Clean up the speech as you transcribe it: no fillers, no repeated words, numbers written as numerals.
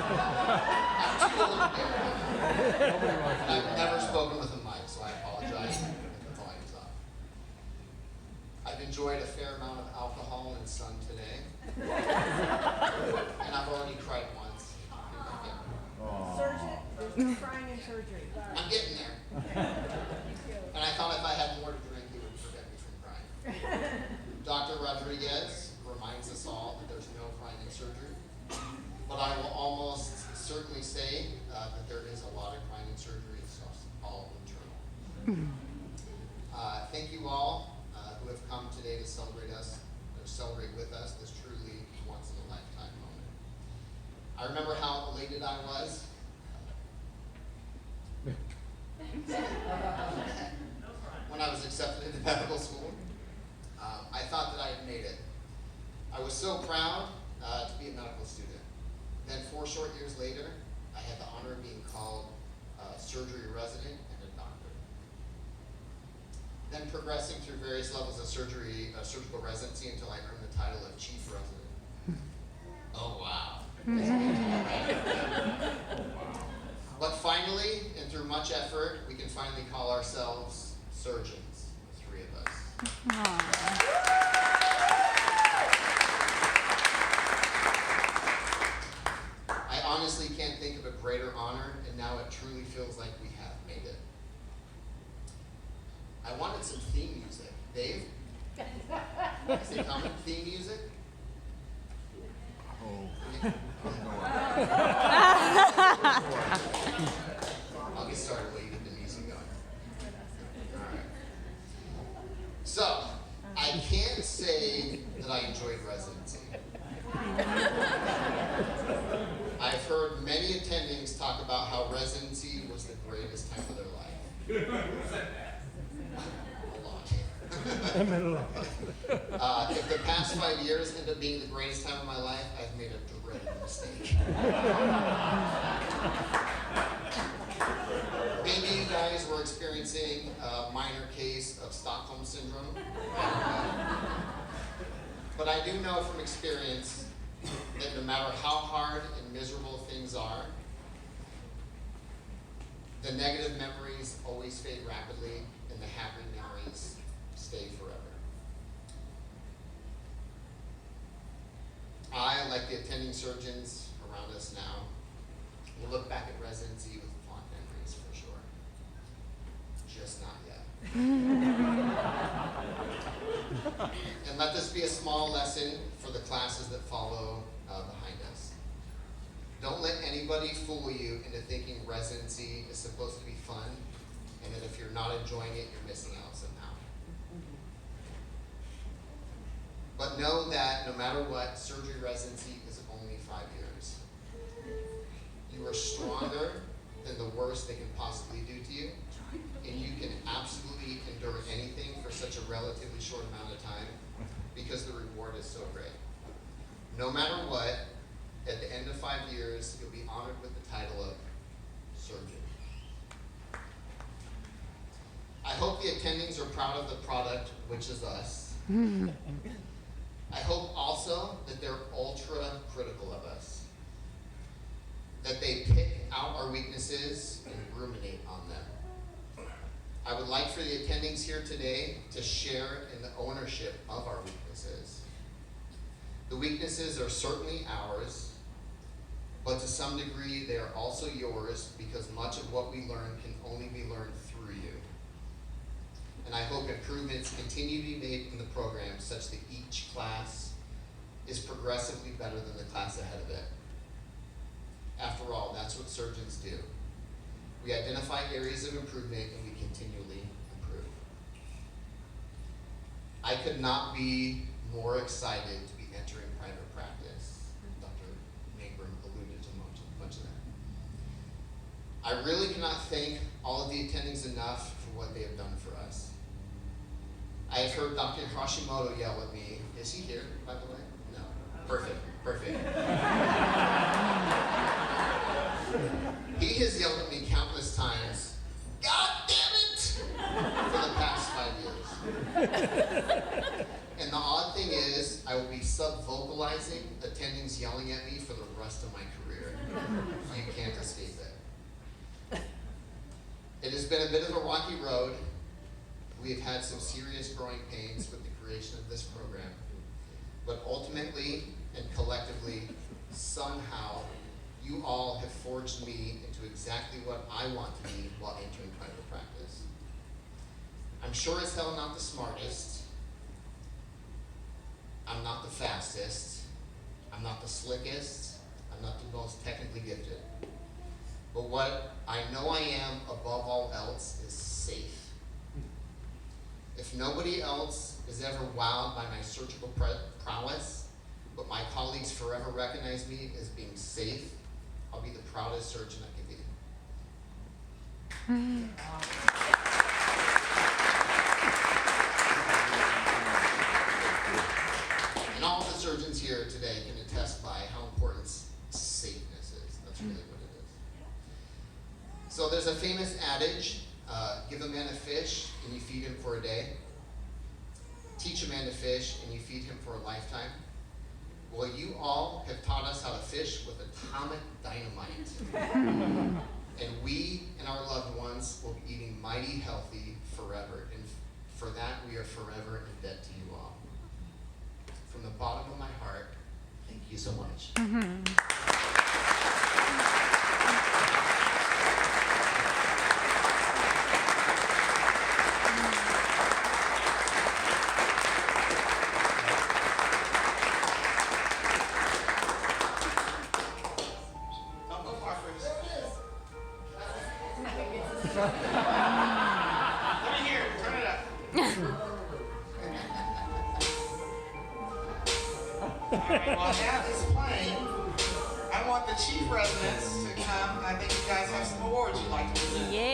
too old to be a woman. I've never spoken with a mic, so I apologize if the volume's up. I've enjoyed a fair amount of alcohol and sun today. And I've already cried once. Surgeon, there's no crying in surgery. I'm getting there. And I thought if I had more to drink, he would prevent me from crying. Dr. Rodriguez reminds us all that there's no crying in surgery. But I will almost certainly say that there is a lot of crying in surgery. It's all internal. Thank you all who have come today to celebrate with us this truly once in a lifetime moment. I remember how elated I was. When I was accepted into medical school. I thought that I had made it. I was so proud to be a medical student. Then 4 short years later, I had the honor of being called surgery resident and a doctor. Then progressing through various levels of surgical residency until I earned the title of chief resident. Oh wow. But finally, and through much effort, we can finally call ourselves surgeons, the 3 of us. I honestly can't think of a greater honor, and now it truly feels like we have made it. I wanted some theme music. Dave? Is it coming? Theme music? I'll get started while you get the music going. Alright. So, I can't say that I enjoyed residency. I've heard many attendings talk about how residency was the greatest time of their life. If the past 5 years end up being the greatest time of my life, I've made a dreaded mistake. Maybe you guys were experiencing a minor case of Stockholm Syndrome. But I do know from experience that no matter how hard and miserable things are, the negative memories always fade rapidly and the happy memories stay forever. I, like the attending surgeons around us now, will look back at residency with fond memories for sure. Just not yet. And let this be a small lesson for the classes that follow behind us. Don't let anybody fool you into thinking residency is supposed to be fun, and that if you're not enjoying it, you're missing out somehow. But know that no matter what, surgery residency is only 5 years. You are stronger than the worst they can possibly do to you, and you can absolutely endure anything for such a relatively short amount of time because the reward is so great. No matter what, at the end of 5 years, you'll be honored with the title of surgeon. I hope the attendings are proud of the product, which is us. I hope also that they're ultra critical of us, that they pick out our weaknesses and ruminate on them. I would like for the attendings here today to share in the ownership of our weaknesses. The weaknesses are certainly ours, but to some degree they are also yours because much of what we learn can only be learned through you. And I hope improvements continue to be made in the program such that each class is progressively better than the class ahead of it. After all, that's what surgeons do. We identify areas of improvement and we continually improve. I could not be more excited to be entering private practice. Dr. Mabram alluded to much of that. I really cannot thank all of the attendings enough for what they have done for us. I have heard Dr. Hashimoto yell at me. Is he here, by the way? No. Perfect. He has yelled at me countless times, "God damn it!" for the past 5 years. And the odd thing is, I will be sub-vocalizing attendings yelling at me for the rest of my career. It has been a bit of a rocky road. We have had some serious growing pains with the creation of this program. But ultimately and collectively, somehow, you all have forged me into exactly what I want to be while entering private practice. I'm sure as hell not the smartest. I'm not the fastest. I'm not the slickest. I'm not the most technically gifted. But what I know I am above all else is safe. If nobody else is ever wowed by my surgical prowess, but my colleagues forever recognize me as being safe, I'll be the proudest surgeon I can be. And all the surgeons here today can attest by how important safeness is. That's really what it is. So there's a famous adage, give a man a fish and you feed him for a day. Teach a man to fish and you feed him for a lifetime. Well, you all have taught us how to fish with atomic dynamite. And we and our loved ones will be eating mighty healthy forever. And for that, we are forever in debt to you all. From the bottom of my heart, thank you so much. Well, now it's playing. I want the chief residents to come. I think you guys have some awards you'd like to present. Yeah.